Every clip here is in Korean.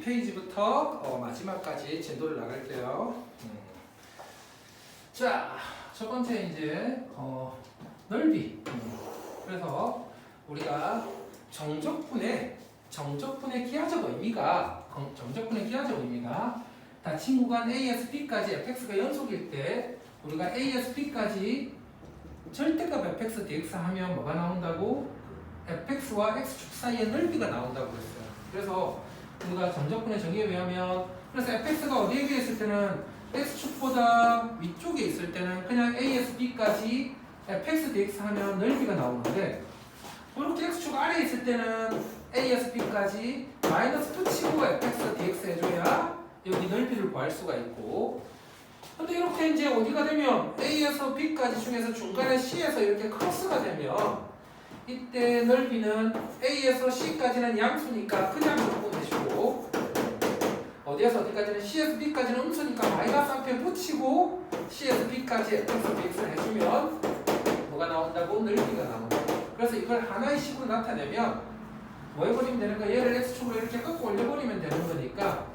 20페이지부터 마지막까지 진도를 나갈게요. 자, 첫 번째 이제 넓이. 그래서 우리가 정적분의 기하적 의미가 닫힌 구간 A에서 B까지 fx가 연속일 때 우리가 A에서 B까지 절대값 fx dx 하면 뭐가 나온다고? fx와 x축 사이의 넓이가 나온다고 그랬어요. 그래서 우리가 정적분의 정의에 의하면 그래서 fx가 어디에 위에 있을 때는 x축보다 위쪽에 있을 때는 그냥 A에서 B까지 fx dx 하면 넓이가 나오는데 이렇게 x축 아래에 있을 때는 A에서 B까지 마이너스 붙이고 fx dx 해줘야 여기 넓이를 구할 수가 있고 근데 이렇게 이제 어디가 되면 A에서 B까지 중에서 중간에 C에서 이렇게 크로스가 되면 이때 넓이는 A에서 C까지는 양수니까 그냥 적분해주고 어디에서 어디까지는 C에서 B까지는 음수니까 마이너스 앞에 붙이고 C에서 B까지 fx dx를 해주면 뭐가 나온다고? 넓이가 나온다. 그래서 이걸 하나의 식으로 나타내면 뭐 해버리면 되는 거야? 얘를 x축으로 이렇게 꺾고 올려버리면 되는 거니까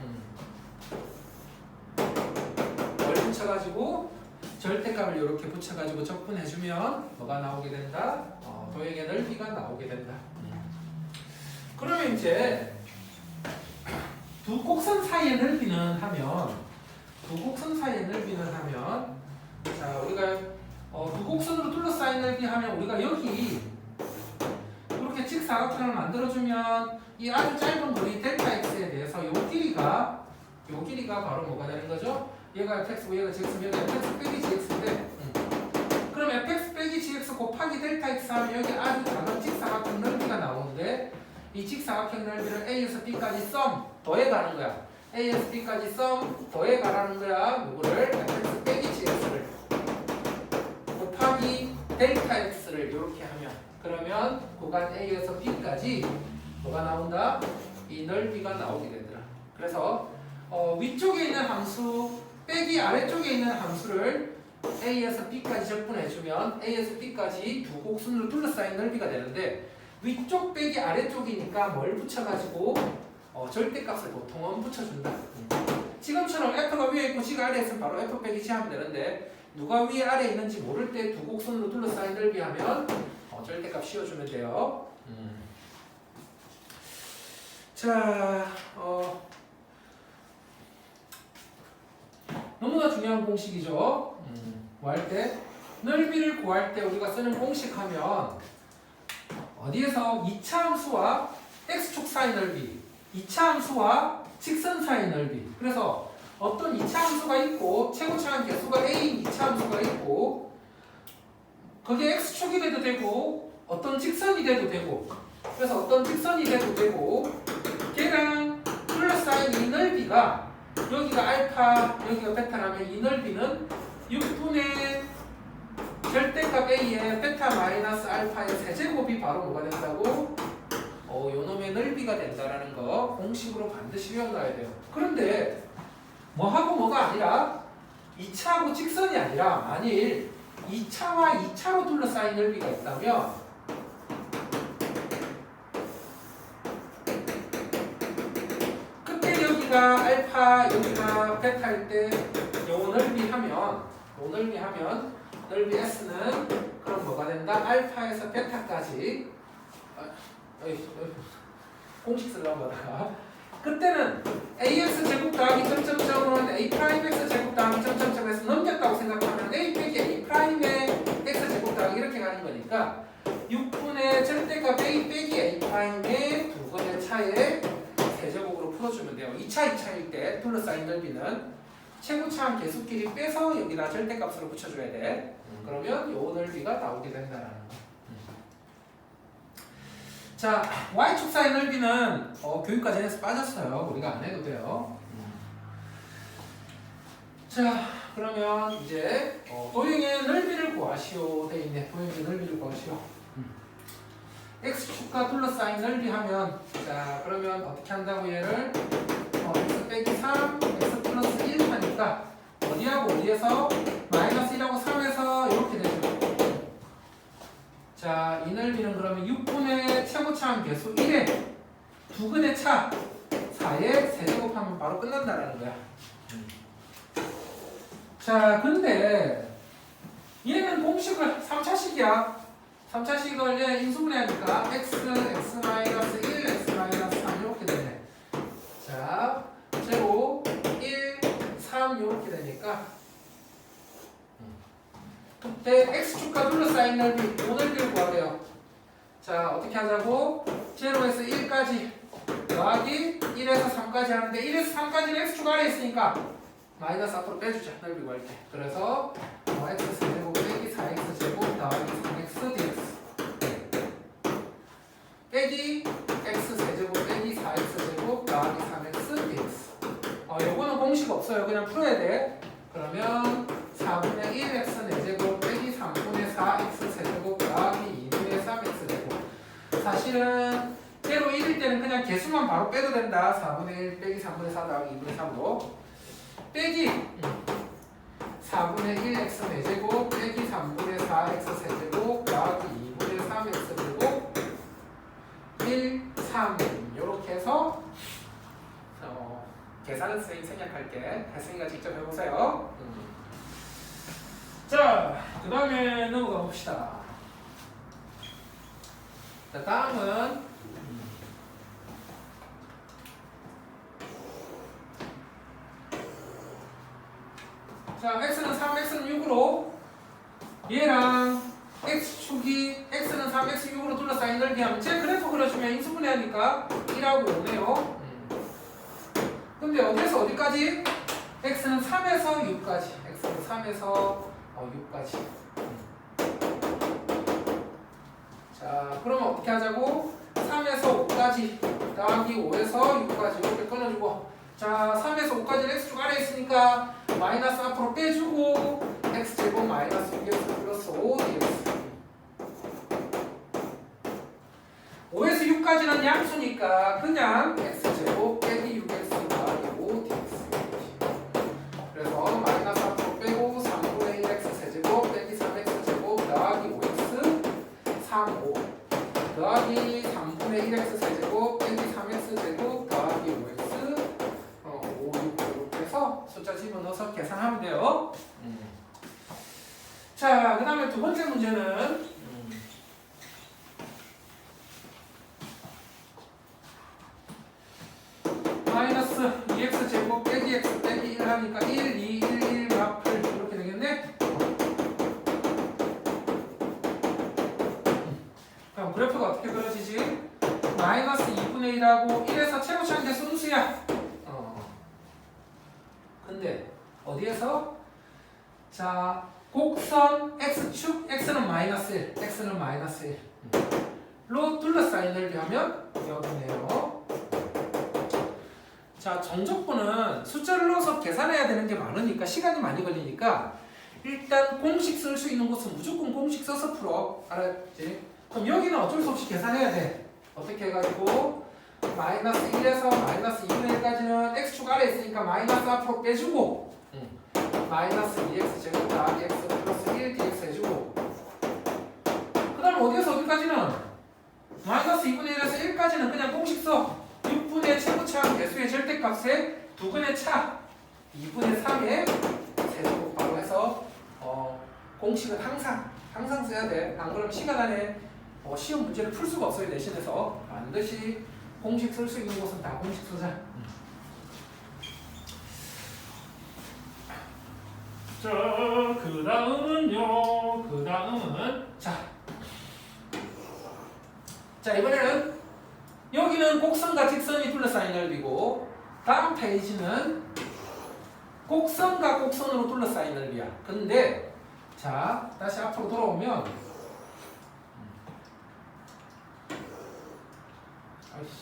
뭘 붙여가지고 절대값을 이렇게 붙여가지고 적분해주면 뭐가 나오게 된다? 도형의 넓이가 나오게 된다. 그러면 이제 두 곡선 사이의 넓이는 하면 자 우리가 두 곡선으로 둘러싸인 넓이 하면 우리가 여기 이렇게 직사각형을 만들어주면 이 아주 짧은 거리 델타 x에 대해서 요 길이가 바로 뭐가 되는 거죠? 얘가 fx고 얘가 gx면 얘가 fx 빼기 gx인데 그럼 fx 빼기 gx 곱하기 델타 x 하면 여기 아주 작은 직사각형 넓이가 나오는데 이 직사각형 넓이를 A에서 B까지 썸 더해가는 거야. A에서 B까지 썸 더해가라는 거야. 요거를 fx 빼기 gx를 곱하기 델타 x를 이렇게 하면 그러면 구간 A에서 B까지 뭐가 나온다? 이 넓이가 나오게 되더라. 그래서 위쪽에 있는 함수 빼기 아래쪽에 있는 함수를 A에서 B까지 적분해주면 A에서 B까지 두 곡선으로 둘러싸인 넓이가 되는데 위쪽 빼기 아래쪽이니까 뭘 붙여가지고 절대값을 보통은 붙여준다. 지금처럼 F가 위에 있고 G가 아래에 있으면 바로 F 빼기 G 하면 되는데 누가 위에 아래에 있는지 모를 때 두 곡선으로 둘러싸인 넓이 하면 절대값 씌워주면 돼요. 자, 너무나 중요한 공식이죠. 구할 때 넓이를 구할 때 우리가 쓰는 공식 하면 어디에서 2차 함수와 x축 사이 넓이 2차 함수와 직선 사이 넓이 그래서 어떤 2차 함수가 있고 최고차항 개수가 a인 2차 함수가 있고 그게 x축이 돼도 되고 어떤 직선이 돼도 되고 그래서 어떤 직선이 돼도 되고 걔랑 둘러싸인 이 넓이가 여기가 알파 여기가 베타라면 이 넓이는 6분의 절대값 a의 베타 마이너스 알파의 세제곱이 바로 뭐가 된다고? 요놈의 넓이가 된다라는 거 공식으로 반드시 외워놔야 돼요. 그런데 뭐하고 뭐가 아니라 2차하고 직선이 아니라 만일 2차와 2차로 둘러싸인 넓이가 있다면 그때 여기가 알파 여기가 베타일 때 요 넓이 하면 넓이 S는 그럼 뭐가 된다? 알파에서 베타까지 공식 쓰려고 하다가 그때는 ax 제곱 더하기 점점점은 a 프라임 x 제곱 더하기 점점점에서 넘겼다고 생각하면 a 빼기 a 프라임의 x 제곱 더하기 이렇게 가는 거니까 6분의 절대값 a 빼기 a 프라임의 두 번의 차의 세제곱으로 풀어주면 돼요. 2차일 때 둘러싸인 넓이는 최고차항 개수끼리 빼서 여기다 절대값으로 붙여줘야 돼. 그러면 요 넓이가 나오게 된다라는 거. 자, y축 사이 넓이는 교육과정에서 빠졌어요. 우리가 안 해도 돼요. 자, 그러면 이제 도형의 넓이를 구하시오 돼 있네. 도형의 넓이를 구하시오. x축과 둘러싸인 넓이 하면 자, 그러면 어떻게 한다고 얘를 x 빼기 3, x 플러스 1 하니까 어디하고 어디에서 마이너스 1하고 3에서 이렇게 되죠. 자, 이 넓이는 그러면 6분의 최고차항 개수 1의 두 근의 차 4의 세제곱 바로 끝난다라는 거야. 자, 근데 얘는 공식을 3차식이야. 3차식을 얘 인수분해하니까 x, x-1, x-3 이렇게 되네. 자, 제로, 1, 3 이렇게 되니까 그때 x축과 둘러싸인 넓이, 요 넓이를 구하래요. 자, 어떻게 하자고? 제로에서 1까지 더하기 1에서 3까지 하는데 1에서 3까지는 x축 아래에 있으니까 마이너스 앞으로 빼주자. 넓이 구할 때. 그래서 x제곱 빼기 4x제곱 더하기 3x dx 빼기 x세제곱 빼기 4x제곱 더하기 3x dx. 요거는 공식 없어요. 그냥 풀어야 돼. 그러면 4분의 1 x 4제곱 빼기 3분의 4 x 세제곱 더하기 2분의 3 x 제곱. 사실은 0, 1일 때는 그냥 개수만 바로 빼도 된다. 4분의 1 빼기 3분의 4 더하기 2분의 3으로 빼기 4분의 1 x 4제곱 빼기 3분의 4 x 세제곱 더하기 2분의 3 x 제곱 1, 3 이렇게 해서 계산은 선생님 생략할게. 혜승이가 직접 해보세요. 자, 그 다음에 넘어가 봅시다. 자, 다음은 자, x는 3, x는 6으로 얘랑 x축이 x는 3, x 6으로 둘러싸인 넓이 하면 제 그래프 그려주면 인수분해하니까 1하고 5네요. 근데 어디에서 어디까지? x는 3에서 6까지. x는 3에서 6까지. 자, 그러면 어떻게 하자고? 3에서 5까지 더하기 5에서 6까지 이렇게 끊어주고, 자, 3에서 5까지는 x축 아래에 있으니까 마이너스 앞으로 빼주고 x제곱 마이너스 6x 플러스 5 dx. 5에서 6까지는 양수니까 그냥 x제곱 빼기 6x 더하기 5 dx. 그래서 마이너스 앞으로 빼고 3분의 1x 세제곱 빼기 3x 제곱 더하기 5x 3, 5 더하기 3분의 1x 세제곱 빼기 3x 제곱 더하기 5x 5, 6 이렇게 해서 숫자 집어넣어서 계산하면 돼요. 자, 그 다음에 두 번째 문제는 마이너스 2x 제곱 빼기 x 빼기 1 하니까 1, 2, 1, 1, 막 8 이렇게 되겠네? 그럼 그래프가 어떻게 그려지지? 마이너스 2분의 1하고 1에서 최고차항 계수 음수야. 근데 어디에서? 자, 곡선 x축, x는 마이너스 1, x는 마이너스 1로 둘러싸인 넓이 하면 여기네요. 자, 전적분은 숫자를 넣어서 계산해야 되는 게 많으니까 시간이 많이 걸리니까 일단 공식 쓸 수 있는 곳은 무조건 공식 써서 풀어. 알았지? 그럼 여기는 어쩔 수 없이 계산해야 돼. 어떻게 해가지고 마이너스 1에서 마이너스 2분의 1까지는 x축 아래에 있으니까 마이너스 앞으로 빼주고 마이너스 2x 제곱 더하기 x 플러스 1 dx 해주고, 그 다음 어디에서 어디까지는 마이너스 2분의 1에서 1까지는 그냥 공식 써. 6분의 최고차항 개수의 절대값에 두근의 차 2분의 3의 세제곱바로 해서 공식은 항상 써야 돼. 안 그러면 시간 안에 시험 문제를 풀 수가 없어요. 내신에서 반드시 공식 쓸 수 있는 곳은 다 공식 쓰자. 자, 그 다음은 자, 이번에는 여기는 곡선과 직선이 둘러싸인 넓이고 다음 페이지는 곡선과 곡선으로 둘러싸인 넓이야. 근데 자, 다시 앞으로 돌아오면 아이씨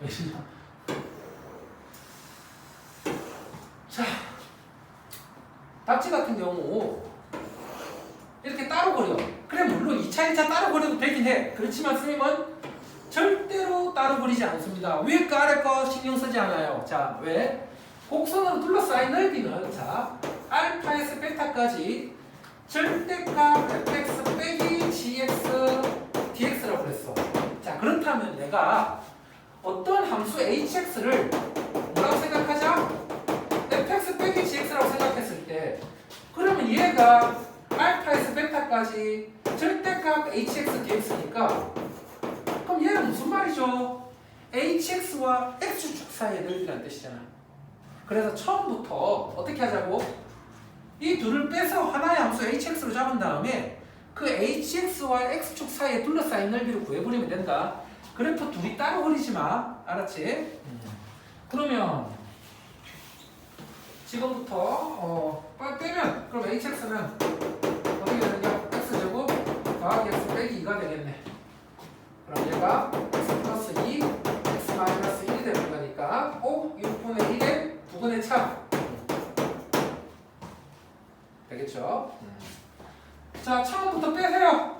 왜시냐. 자, 답지 같은 경우 이렇게 따로 그려. 그래, 물론 2차, 1차 따로 그려도 되긴 해. 그렇지만 선생님은 절대로 따로 그리지 않습니다. 위에 거 아래 거 신경 쓰지 않아요. 자, 왜? 곡선으로 둘러싸인 넓이는 자, 알파에서 베타까지 절대값 fx 빼기 gx dx라고 그랬어. 자, 그렇다면 내가 어떤 함수 hx를 뭐라고 생각하자? fx 빼기 gx라고 생각했을 때 그러면 얘가 알파에서 베타까지 절대값 hx dx니까 그럼 얘는 무슨 말이죠? hx와 x축 사이의 넓이라는 뜻이잖아. 그래서 처음부터 어떻게 하자고? 이 둘을 빼서 하나의 함수 hx로 잡은 다음에 그 hx와 x축 사이에 둘러싸인 넓이를 구해버리면 된다. 그래프 둘이 따로 그리지 마. 알았지? 그러면 지금부터 빼면 그럼 hx는 어떻게 되느냐? x제곱 더하기 x 빼기 2가 되겠네. 그럼 얘가 x 플러스 2, x 마이너스 1이 되는 거니까 6분의 1의 2분의 차 되겠죠? 자, 처음부터 빼세요.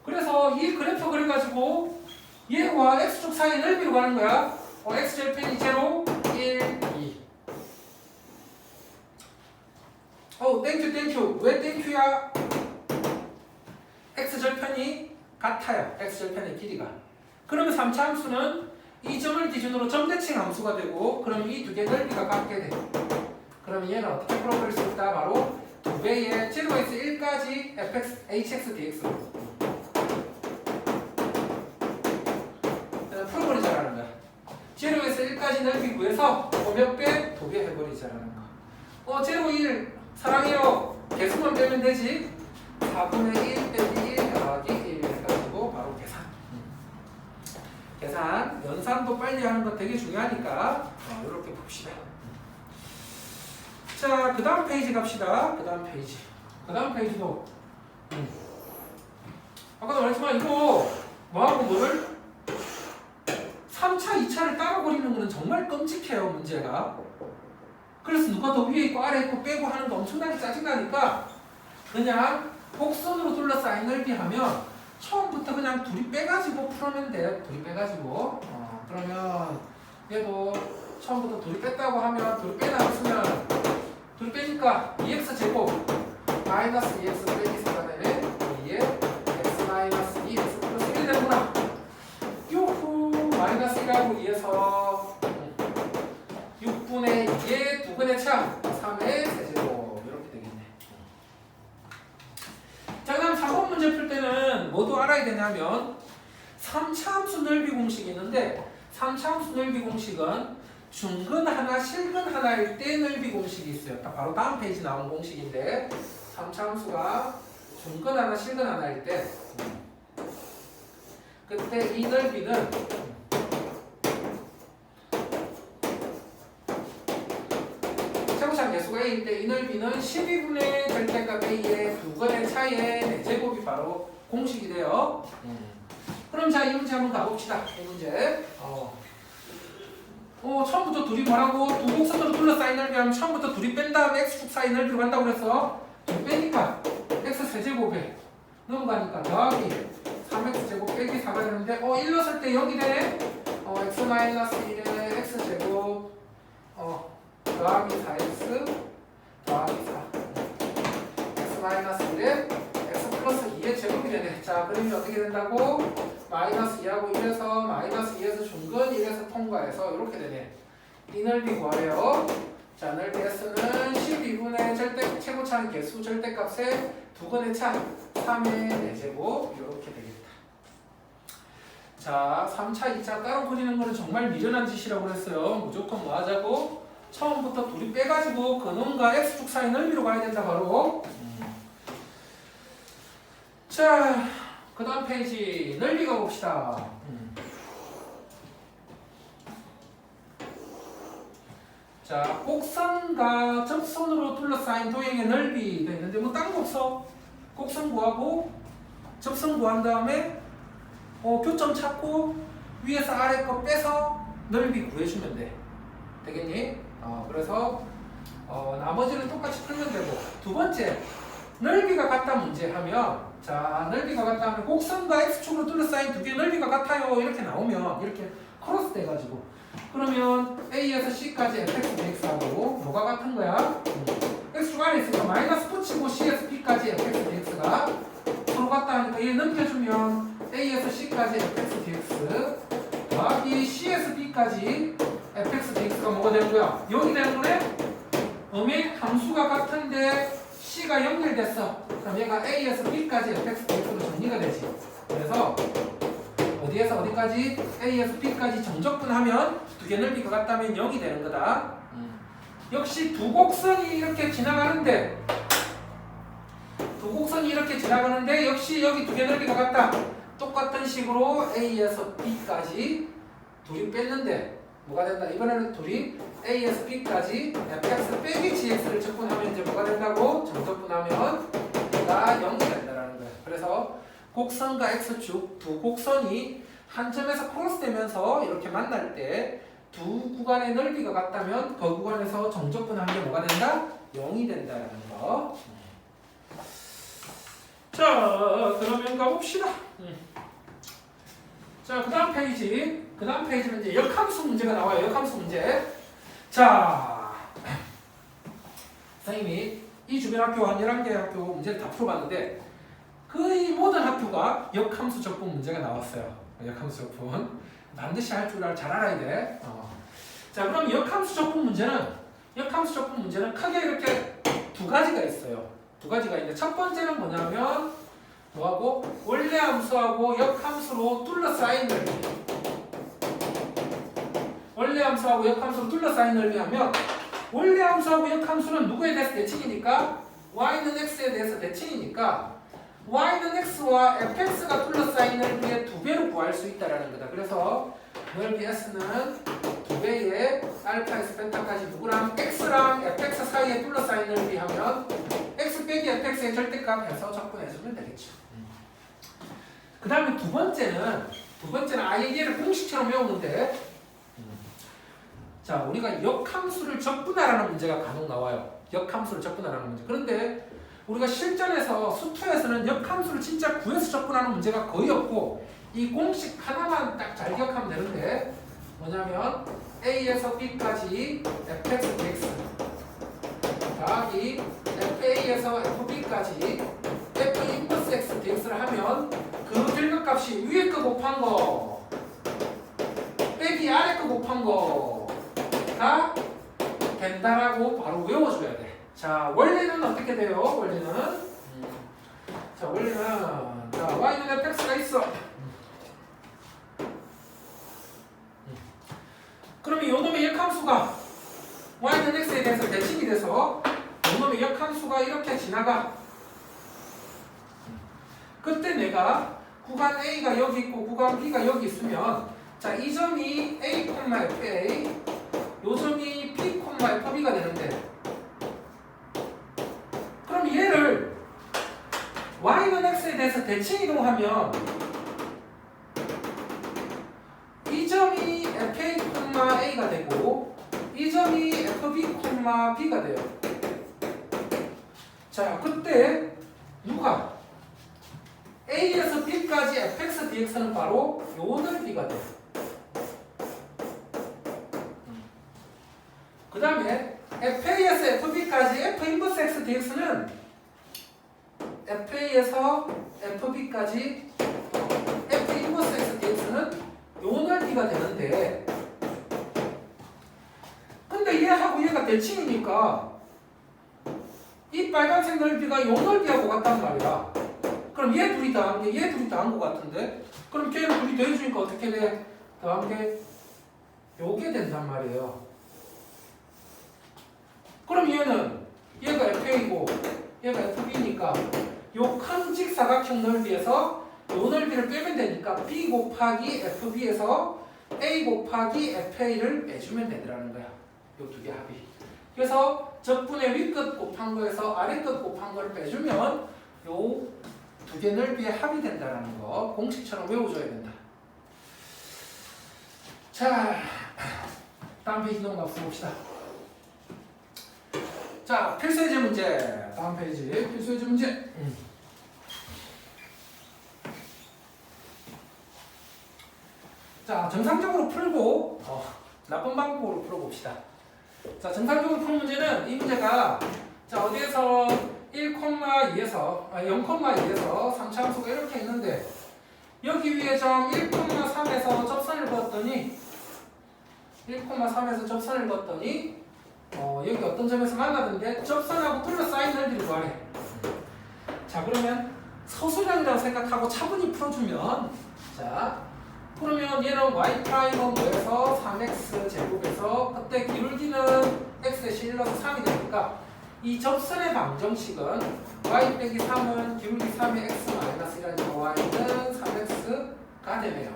그래서 이 그래프 그려가지고 얘와 x축 사이 넓이로 가는 거야. x절편이 0, 1, 2. 땡큐. 왜 땡큐야? x절편이 같아요. x절편의 길이가. 그러면 3차 함수는 이 점을 기준으로 점대칭 함수가 되고 그럼 이 두 개의 넓이가 같게 돼. 그러면 얘는 어떻게 풀어버릴 수 있다? 바로 2배의 0에서 1까지 fx, hx, dx로 풀어버리자라는 거야. 0에서 1까지 넓이 구해서 몇 배? 2배 해버리자라는 거. 0, 1 사랑해요. 개수만 빼면 되지. 4분의 1 빼기 1 더하기 1 해가지고 바로 계산, 연산도 빨리 하는 거 되게 중요하니까 이렇게 봅시다. 자, 그 다음 페이지 갑시다. 그 다음 페이지도 아까도 말했지만 이거 뭐하고 뭐를 3차, 2차를 따로 그리는 거는 정말 끔찍해요, 문제가. 그래서 누가 더 위에 있고 아래 있고 빼고 하는 거 엄청나게 짜증나니까 그냥 곡선으로 둘러싸인 넓이 하면 처음부터 그냥 둘이 빼가지고 풀면 돼요. 둘이 빼가지고. 그러면 얘도 처음부터 둘이 뺐다고 하면 둘이 빼다 쓰면 둘이 빼니까 2x 제곱 마이너스 2x 빼기 4가 되네. 여기에 x 마이너스 2x 플러스 1이 되는구나. 요후 마이너스 1하고 2에서 6분의 2의 2분의 차 3의 세제곱 이렇게 되겠네. 자, 그 다음 4번 문제 풀 때는 뭐도 알아야 되냐면 3차 함수 넓이 공식이 있는데 3차 함수 넓이 공식은 중근 하나, 실근 하나일 때 넓이 공식이 있어요. 바로 다음 페이지 나온 공식인데 3차 함수가 중근 하나, 실근 하나일 때 그때 이 넓이는 세부상 개수가 A일 때 이 넓이는 12분의 절대값 A의 2근의 차이의 4제곱이 바로 공식이 돼요. 그럼 자, 이 문제 한번 가봅시다. 이 문제. 처음부터 둘이 뭐라고? 두 곡선으로 둘러싸인 넓이하면 처음부터 둘이 뺀 다음에 x축 사이 넓이로 간다고 그랬어. 둘 빼니까 x 세제곱에 넘어가니까 더하기 3x제곱 빼기 4가 되는데 1 넣었을 때 여기 되네. x 마이너스 1에 x제곱 더하기 4x 더하기 4 x 마이너스 1에 x 플러스 2의 제곱이 되네. 자, 그러면 어떻게 된다고? 마이너스 2하고 1에서 마이너스 2에서 중근 1에서 통과해서 이렇게 되네. 이 넓이 구하래요. 자, 넓이 S는 12분의 절대 최고차는 개수 절대값의 2근의 차 3의 4제곱 이렇게 되겠다. 자, 3차, 2차 따로 그리는 거는 정말 미련한 짓이라고 그랬어요. 무조건 뭐 하자고? 처음부터 둘이 빼가지고 근원과 x축 사이 넓이로 가야 된다 바로. 자, 그 다음 페이지 넓이 가봅시다. 자, 곡선과 접선으로 둘러싸인 도형의 넓이가 있는데 뭐 딴 거 없어. 곡선 구하고 접선 구한 다음에 교점 찾고 위에서 아래 거 빼서 넓이 구해주면 돼. 되겠니? 그래서 나머지는 똑같이 풀면 되고. 두 번째, 넓이가 같다 문제 하면, 자, 넓이가 같다 하면 곡선과 x축으로 둘러싸인 두 개의 넓이가 같아요 이렇게 나오면 이렇게 크로스 돼가지고 그러면 A에서 C까지 fx, dx하고 뭐가 같은 거야? x축 쭉 안에 있으니까 마이너스 붙이고 C에서 B까지 fx dx가 서로 같다 하니까 얘 넘겨주면 A에서 C까지 fx dx 더하기 C에서 B까지 fx dx가 뭐가 되는 거야? 0이 되는 거네? 음의 함수가 같은데 C가 연결됐어. 그럼 얘가 A에서 B까지 fx dx로 정리가 되지. 그래서 어디에서 어디까지? A에서 B까지 정적분하면 두 개 넓이가 같다면 0이 되는 거다. 역시 두 곡선이 이렇게 지나가는데 역시 여기 두 개 넓이가 같다. 똑같은 식으로 A에서 B까지 둘이 뺐는데 뭐가 된다? 이번에는 둘이 A에서 B까지 fx 빼기 gx를 적분하면 이제 뭐가 된다고? 정적분하면 얘가 0이 된다라는 거야. 그래서 곡선과 x축 두 곡선이 한 점에서 크로스되면서 이렇게 만날 때 두 구간의 넓이가 같다면 그 구간에서 정적분하는 게 뭐가 된다? 0이 된다라는 거. 자, 그러면 가봅시다. 자, 그 다음 페이지는 이제 역함수 문제가 나와요. 역함수 문제. 자, 선생님이 이 주변 학교 한 11개 학교 문제를 다 풀어봤는데 거의 모든 학교가 역함수 적분 문제가 나왔어요. 역함수 적분. 반드시 할 줄 잘 알아야 돼. 자, 그럼 역함수 적분 문제는 크게 이렇게 두 가지가 있어요. 두 가지가 있는데 첫 번째는 뭐냐면 뭐하고 원래 함수하고 역함수로 둘러싸인 넓이. 원래 함수하고 역함수로 둘러싸인 넓이 하면 원래 함수하고 역함수는 누구에 대해서 대칭이니까 y는 x에 대해서 대칭이니까 y는 x와 fx가 둘러싸인 넓이의 두 배로 구할 수 있다라는 거다. 그래서 넓이 s는 두 배의 알파에서 벤타까지 누구랑 x랑 fx 사이에 둘러싸인 넓이 하면 x 빼기 fx의 절대값 해서 적분해주면 되겠죠. 그 다음에 두 번째는 아예 얘를 공식처럼 외우는데 자, 우리가 역함수를 적분하라는 문제가 간혹 나와요. 역함수를 적분하라는 문제. 그런데 우리가 실전에서 수투에서는 역함수를 진짜 구해서 적분하는 문제가 거의 없고 이 공식 하나만 딱 잘 기억하면 되는데 뭐냐면 A에서 B까지 fx dx 더하기 FA에서 FB까지 F 인버스 x dx를 하면 그 결과값이 위에 거 곱한 거 빼기 아래 거 곱한 거가 된다라고 바로 외워줘야 돼. 자, 원리는 어떻게 돼요? 원리는 y는 fx가 있어. 그러면 요놈의 역함수가 y는 x에 대해서 대칭이 돼서 요놈의 역함수가 이렇게 지나가. 그때 내가 구간 A가 여기 있고 구간 B가 여기 있으면 자, 이 점이 A, FA 요 점이 P, FB가 되는데 그럼 얘를 y는 x에 대해서 대칭 이동하면 이 점이 FA, A가 되고 이 점이 FB, B가 돼요. 자, 그때 누가 A에서 B까지 fx dx는 바로 요 넓이가 돼요. 그 다음에 FA에서 FB까지 F 인버스 x dx는 FA에서 FB까지 F 인버스 x dx는 요 넓이가 되는데 근데 얘하고 얘가 대칭이니까 이 빨간색 넓이가 요 넓이하고 같단 말이야. 그럼 얘 둘이 더한 게 얘 둘이 더한 것 같은데 그럼 걔를 둘이 더해주니까 어떻게 돼? 더한 게 요게 된단 말이에요. 그럼 얘가 FA고 얘가 FB니까 요 큰 직사각형 넓이에서 요 넓이를 빼면 되니까 B 곱하기 FB에서 A 곱하기 FA를 빼주면 되더라는 거야. 요 두 개 합이. 그래서 적분의 윗끝 곱한 거에서 아래끝 곱한 거를 빼주면 요 두 개 넓이의 합이 된다는 거 공식처럼 외워줘야 된다. 자, 다음 페이지 넘어가 봅시다. 자, 필수예제 문제. 다음 페이지 필수예제 문제. 자, 정상적으로 풀고 나쁜 방법으로 풀어봅시다. 자, 정상적으로 푸는 문제는 이 문제가 자, 어디에서 1,2에서 0,2에서 3차 함수가 이렇게 있는데 여기 위에 점 1,3에서 접선을 그었더니 1,3에서 접선을 그었더니 여기 어떤 점에서 만나던데 접선하고 둘러싸인 넓이를 구하래. 자, 그러면 서술형이라고 생각하고 차분히 풀어주면 자, 그러면 얘는 y''은 뭐에서 3x 제곱에서 그때 기울기는 x의 실러서 3이 되니까 이 접선의 방정식은 y 빼기 3은 기울기 3의 x 마이너스 1이라니까 y는 3x가 되네요.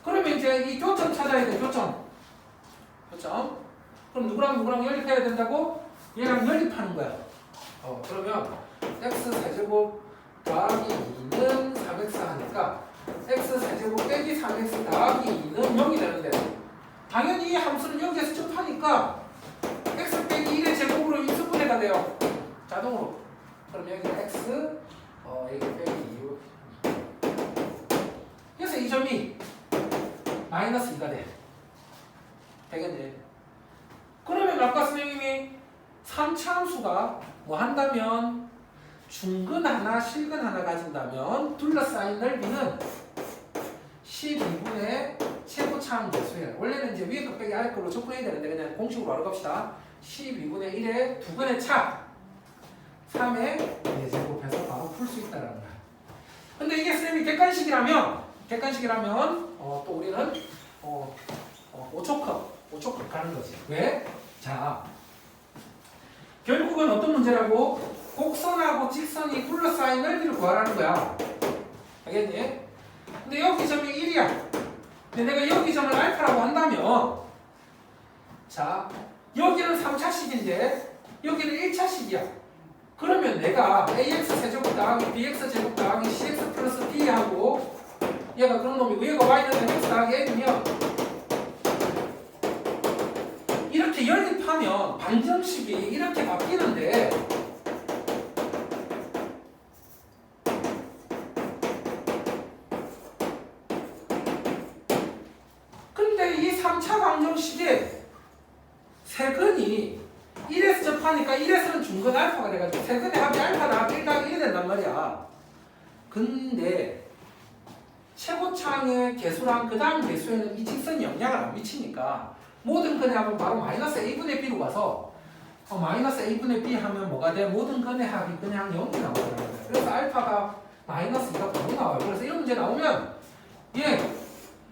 그러면 이제 이 교점 찾아야 돼. 교점. 그럼 누구랑 연립해야 된다고? 얘랑 연립하는 거야. 그러면 x 세제곱 더하기 2는 3x 하니까 x 세제곱 빼기 3x 더하기 2는 0이 되는데 당연히 이 함수는 여기에서 접하니까 x 빼기 1의 제곱으로 인수분해가 돼요. 자동으로. 그럼 여기는 x 여기 빼기 2. 그래서 이 점이 마이너스 2가 돼. 되겠네. 그러면 아까 선생님이 3차 함수가 뭐 한다면 중근 하나, 실근 하나 가진다면 둘러싸인 넓이는 12분의 최고차항 개수예요. 원래는 이제 위에 거 빼기 아래 걸로 접근해야 되는데 그냥 공식으로 바로 갑시다. 12분의 1의 2근의 차 3의 4제곱해서 바로 풀 수 있다라는 거야. 근데 이게 선생님이 객관식이라면 또 우리는 5초컷 가는 거지. 왜? 자, 결국은 어떤 문제라고? 곡선하고 직선이 둘러싸인 넓이를 구하라는 거야. 알겠니? 근데 여기 점이 1이야. 근데 내가 여기 점을 알파라고 한다면 자, 여기는 3차식인데 여기는 1차식이야. 그러면 내가 ax 세제곱 더하기 bx 제곱 더하기 cx 플러스 d 하고 얘가 그런 놈이고 얘가 y는 mx 더하기 a면 이렇게 연립하면 방정식이 이렇게 바뀌는데 근데 이 3차 방정식에 세근이 1에서 접하니까 1에서는 중근 알파가 돼가지고 세근의 합이 알파 더하기 1 더하기 1이 된단 말이야. 근데 최고차항의 개수랑 그 다음 개수에는 이 직선이 영향을 안 미치니까 모든 근의 합은 바로 마이너스 a분의 b로 가서 마이너스 a분의 b 하면 뭐가 돼? 모든 근의 합이 그냥 0이 나오는 거야. 그래서 알파가 마이너스 2가 바로 나와요. 그래서 이런 문제 나오면 얘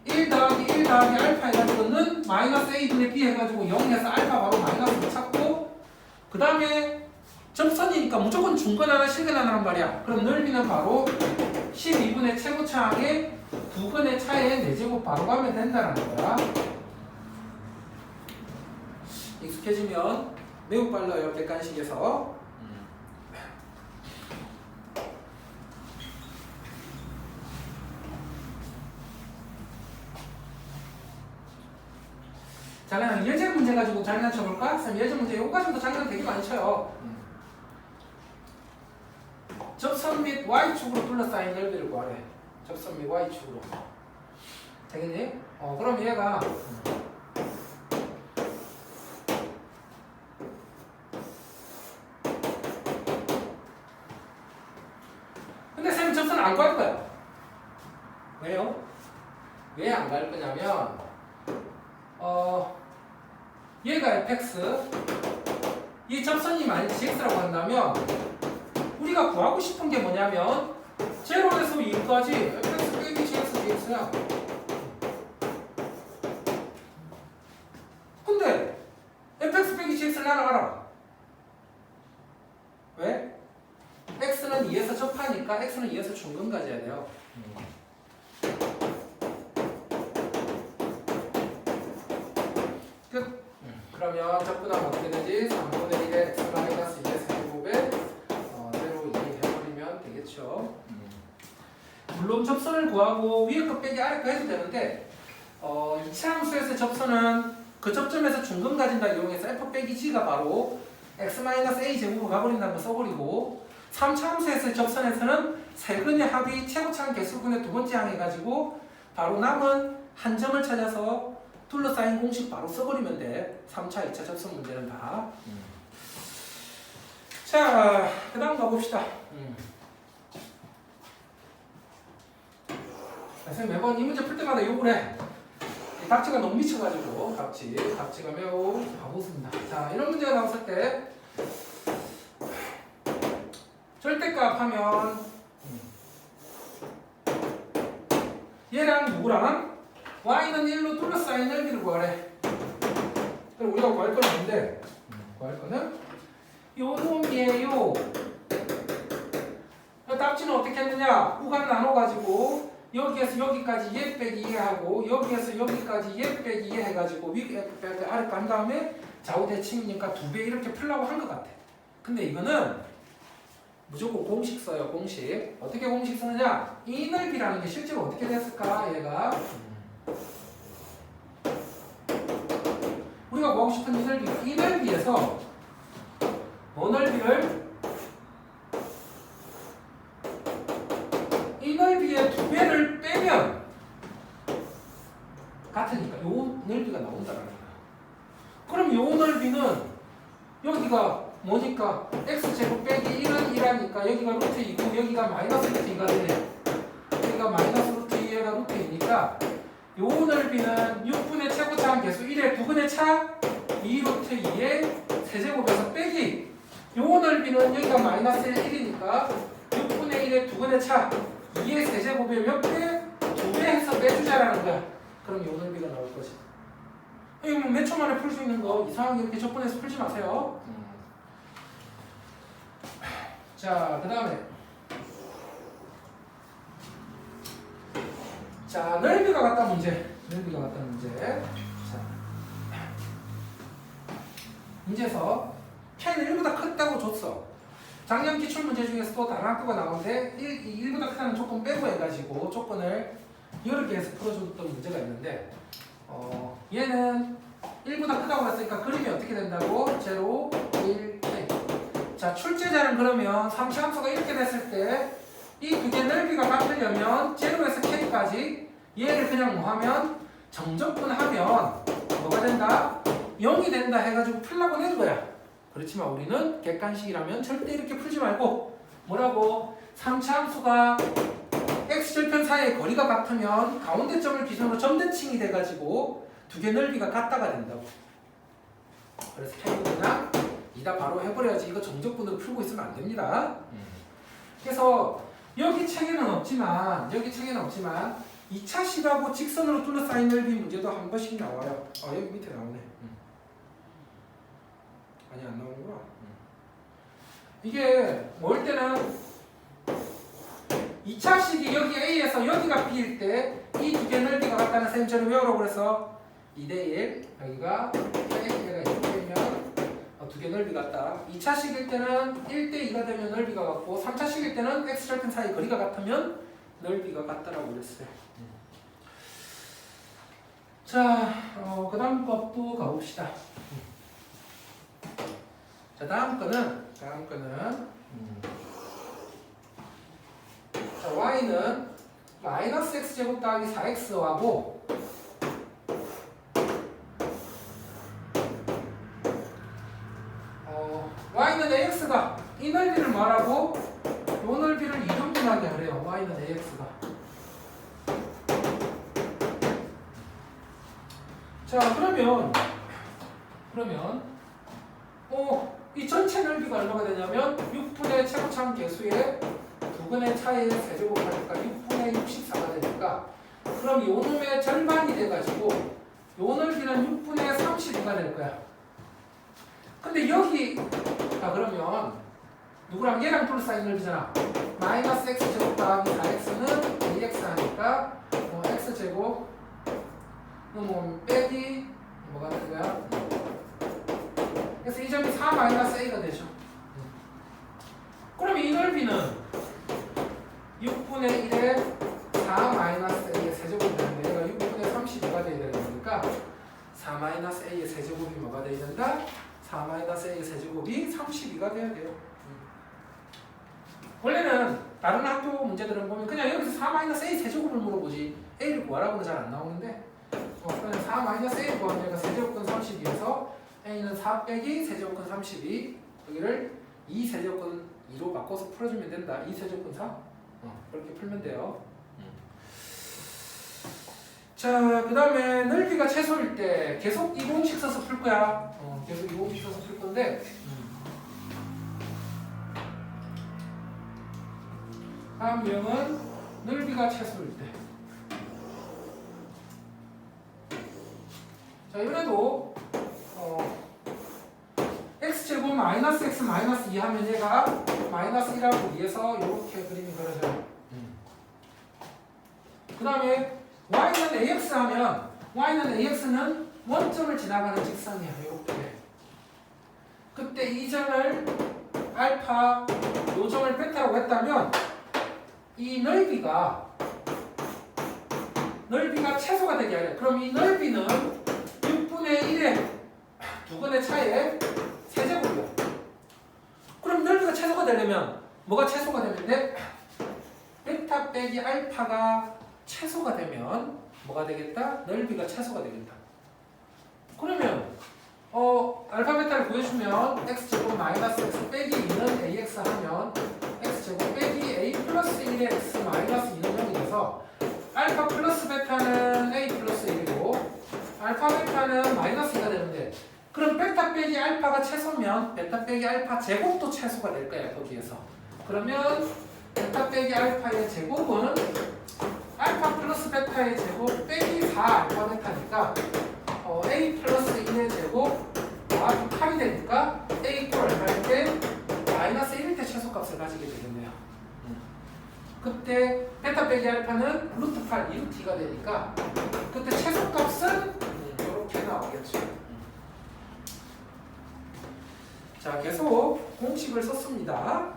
1 더하기 1 더하기 알파 해가지고는 마이너스 a분의 b 해가지고 0에서 알파 바로 마이너스 찾고 그 다음에 접선이니까 무조건 중근 하나 실근 하나란 말이야. 그럼 넓이는 바로 12분의 최고차항의 2근의 차에 4제곱 바로 가면 된다는 거야. 익숙해지면 매우 빨라요. 객관식에서. 자, 그냥 예제 문제 가지고 장난 쳐볼까? 쌤 예제 문제 이거 가지고도 장난 되게 많이 쳐요. 접선 및 Y축으로 둘러싸인 넓이를 구하래. 접선 및 Y축으로. 되겠니? 그럼 얘가 근데 쌤 접선을 안 구할 거야. 왜요? 왜 안 갈 거냐면 얘가 fx 이 접선이 만약 gx라고 한다면 우리가 구하고 싶은 게 뭐냐면 0에서 2까지 fx 빼기 gx dx야. 근데 fx 빼기 gx를 나는 알아. 왜? x는 2에서 접하니까 x는 2에서 중근 가져야 돼요. 끝. 그러면 접근하면 어떻게 되지? 3분의 1의 x 마이너스 2의 세제곱에 0, 2 해버리면 되겠죠. 물론 접선을 구하고 위에 거 빼기 아래 거 해도 되는데 2차 함수에서 접선은 그 접점에서 중근 가진다 이용해서 f 빼기 g가 바로 x 마이너스 a 제곱으로 가버린다는 거 써버리고 3차 함수에서 접선에서는 세근의 합이 최고차항 개수분의 두 번째 항 해가지고 바로 남은 한 점을 찾아서 둘러싸인 공식 바로 써버리면 돼. 3차, 2차 접선 문제는 다. 자, 그 다음 가봅시다. 선생님 매번 이 문제 풀 때마다 욕을 해. 이 답지가 너무 미쳐가지고 답지가 매우 바보습니다. 자, 이런 문제가 나왔을 때 절대값 하면 얘랑 누구랑 y는 1로 둘러싸인 넓이를 구하래. 그럼 우리가 구할 건 뭔데? 구할 거는 요 놈이에요. 답지는 어떻게 했느냐? 구간 나눠가지고 여기에서 여기까지 얘 빼기 얘 하고 여기에서 여기까지 얘 빼기 얘 해가지고 위 아래 간 다음에 좌우 대칭이니까 2배 이렇게 풀라고 한 것 같아. 근데 이거는 무조건 공식 써요. 공식. 어떻게 공식 쓰느냐? 이 넓이라는 게 실제로 어떻게 됐을까? 얘가 우리가 구하고 싶은 이 넓이가 이 넓이에서 뭐 넓이를 이 넓이의 2배를 빼면 같으니까 요 넓이가 나온다라는 거야. 그럼 요 넓이는 여기가 뭐니까 x제곱 빼기 1은 1하니까 여기가 루트 2고 여기가 마이너스 루트 2가 되네. 여기가 마이너스 루트 2가 루트 2니까 요 넓이는 6분의 최고차항 계수 1의 2분의 차 2루트 2의 세제곱에서 빼기 요 넓이는 여기가 마이너스 1이니까 6분의 1의 2분의 차 2의 세제곱에 몇 배? 2배 해서 빼주자라는 거야. 그럼 요 넓이가 나올 거지. 이거 뭐 몇 초 만에 풀 수 있는 거 이상하게 이렇게 접근해서 풀지 마세요. 자, 그 다음에 자, 넓이가 같다 문제. 넓이가 같다 문제. 자, 문제에서 K는 1보다 크다고 줬어. 작년 기출문제 중에서도 다른 학교가 나오는데 1보다 크다는 조건 빼고 해가지고 조건을 여러 개에서 풀어줬던 문제가 있는데 얘는 1보다 크다고 했으니까 그림이 어떻게 된다고? 0, 1, K. 자, 출제자는 그러면 상시함수가 이렇게 됐을 때 이 두 개 넓이가 같으려면 0에서 K까지 얘를 그냥 뭐 하면 정적분하면 뭐가 된다? 0이 된다 해가지고 풀라고 낸 거야. 그렇지만 우리는 객관식이라면 절대 이렇게 풀지 말고 뭐라고? 3차함수가 x절편 사이의 거리가 같으면 가운데 점을 기준으로 점대칭이 돼가지고 두 개 넓이가 같다가 된다고. 그래서 K분이나 이다 바로 해버려야지. 이거 정적분으로 풀고 있으면 안 됩니다. 그래서 여기 책에는 없지만 2차 식하고 직선으로 둘러싸인 넓이 문제도 한 번씩 나와요. 여기 밑에 나오네. 아니 안 나오는구나. 이게 뭘 때는 2차식이 여기 A에서 여기가 B일 때 이 두 개 넓이가 같다는 셈처럼 외우라고 그래서 2대1 여기가 A가 이렇게 되면 두 개 넓이 같다. 2차식일 때는 1대2가 되면 넓이가 같고 3차식일 때는 X절편 사이 거리가 같으면 넓이가 같다라고 그랬어요. 자, 그 다음 것도 가봅시다. 자, 다음 거는 자, y는 마이너스 x제곱 더하기 4x하고 y는 ax가 이 넓이를 말하고 이 넓이를 이등분하게 하래요. y는 ax가. 자, 그러면 이 전체 넓이가 얼마가 되냐면 6분의 최고차항 계수의 2분의 차의 세제곱을 하니까 6분의 64가 되니까 그럼 이 놈의 절반이 돼가지고 이 넓이는 6분의 32가 될 거야. 근데 여기가 그러면 누구랑 얘랑 둘러싸인 넓이잖아. 마이너스 x제곱 더하기 4x는 ax 하니까 x제곱 빼기 뭐가 되는 거야? 그래서 이 점이 4 마이너스 a가 되죠. 그럼 이 넓이는 6분의 1에 4 마이너스 a의 세제곱이 되는데 얘가 6분의 32가 되어야 되는 거니까 4 마이너스 a의 세제곱이 뭐가 되어야 된다? 4 마이너스 a의 세제곱이 32가 돼야 돼요. 원래는 다른 학교 문제들은 보면 그냥 여기서 4 마이너스 a 세제곱을 물어보지 a를 구하라고는 잘 안 나오는데 그냥 4 마이너스 a를 구하면 얘가 세제곱근 32에서 a는 4 빼기 세제곱근 32 여기를 이 세제곱은 2로 바꿔서 풀어주면 된다. 이 세제곱사 그렇게 풀면 돼요. 자, 그 다음에 넓이가 최소일 때 계속 이 공식 써서 풀 거야. 계속 이 공식 써서 풀 건데 다음 유형은 넓이가 최소일 때. 자, 이번에도 x제곱 마이너스 x 마이너스 2 하면 얘가 마이너스 1하고 2에서 이렇게 그림이 그려져요. 그 다음에 y는 ax 하면 y는 ax는 원점을 지나가는 직선이야. 이렇게. 그때 이 점을 알파, 요 점을 베타라고 했다면 이 넓이가 최소가 되게 하래. 그럼 이 넓이는 6분의 1의 두근의 차이에 세제곱이야. 그럼 넓이가 최소가 되려면 뭐가 최소가 되면 돼? 베타 빼기 알파가 최소가 되면 뭐가 되겠다? 넓이가 최소가 되겠다. 그러면 알파 베타를 구해주면 x제곱 마이너스 x 빼기 2는 ax 하면 x제곱 빼기 a 플러스 1의 x 마이너스 2는 0이 돼서 알파 플러스 베타는 a 플러스 1이고 알파 베타는 마이너스 2가 되는데 그럼 베타 빼기 알파가 최소면 베타 빼기 알파 제곱도 최소가 될 거야 거기에서. 그러면 베타 빼기 알파의 제곱은 알파 플러스 베타의 제곱 빼기 4 알파 베타니까 a 플러스 1의 제곱 더하기 8이 되니까 a 꼴 할 때 마이너스 1일 때 최소값을 가지게 되겠네요. 그때 베타 빼기 알파는 루트 8 2루트가 되니까 그때 최소값은 이렇게 나오겠죠. 자, 계속 공식을 썼습니다.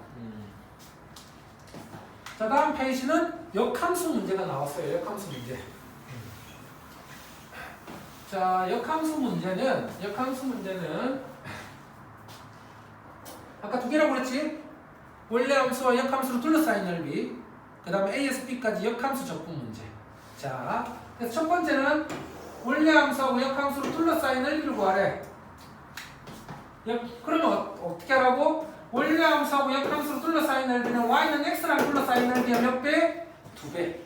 자, 다음 페이지는 역함수 문제가 나왔어요. 역함수 문제. 자, 역함수 문제는 아까 두 개라고 그랬지? 원래 함수와 역함수로 둘러싸인 넓이, 그 다음에 A에서 B까지 역함수 적분 문제. 자, 그래서 첫 번째는 원래 함수하고 역함수로 둘러싸인 넓이를 구하래. 그러면 어떻게 하라고? 원래 함수하고 역함수로 둘러싸인 넓이는 y는 x랑 둘러싸인 넓이가 몇 배? 2배.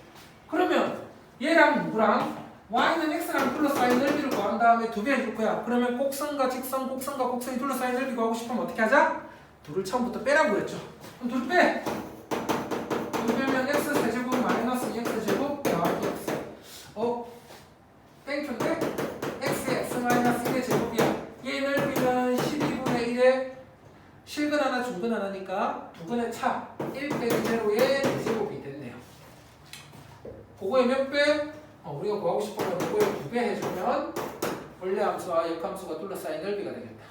그러면 얘랑 누구랑? y는 x랑 둘러싸인 넓이를 구한 다음에 2배 해줄 거야. 그러면 곡선과 직선, 곡선과 곡선이 둘러싸인 넓이 구하고 싶으면 어떻게 하자? 2를 처음부터 빼라고 했죠. 그럼 2를 빼! 2 빼면 x 세제곱 마이너스 2x 제곱 더하기 x. 땡큐인데? x의 x 마이너스 1의 제곱이야. 얘 넓이는 12분의 1에 실근 하나 중근 하나니까 두근의 차 1 빼기 0의 4제곱이 됐네요. 그거에 몇 배? 우리가 구하고 싶으면 그거에 2배 해주면 원래 함수와 역함수가 둘러싸인 넓이가 되겠다.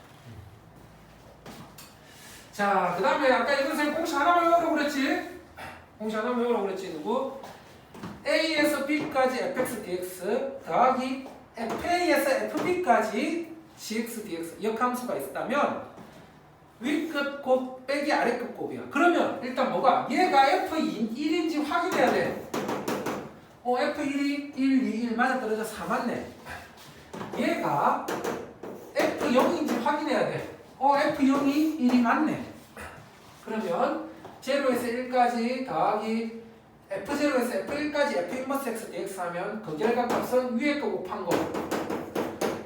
자, 그 다음에 아까 이것을 공식 하나만 외우라고 그랬지? 공식 하나만 외우라고 그랬지. 누구? A에서 B까지 fx dx 더하기 FA에서 FB까지 gx dx 역함수가 있다면 윗끝 곱 빼기 아래끝 곱이야. 그러면 일단 뭐가? 얘가 F1인지 확인해야 돼. F1이 1, 2, 1 맞아떨어져 4 맞네. 얘가 F0인지 확인해야 돼. F0이 1이 맞네. 그러면 0에서 1까지 더하기 F0에서 F1까지 F 1 x dx 하면 그 결과값은 위에 거 곱한 거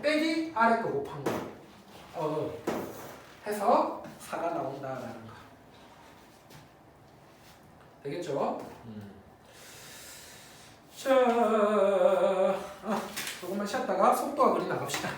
빼기 아래 거 곱한 거 해서 4가 나온다라는 거. 되겠죠? 자, 조금만 쉬었다가 속도와 그리 나갑시다.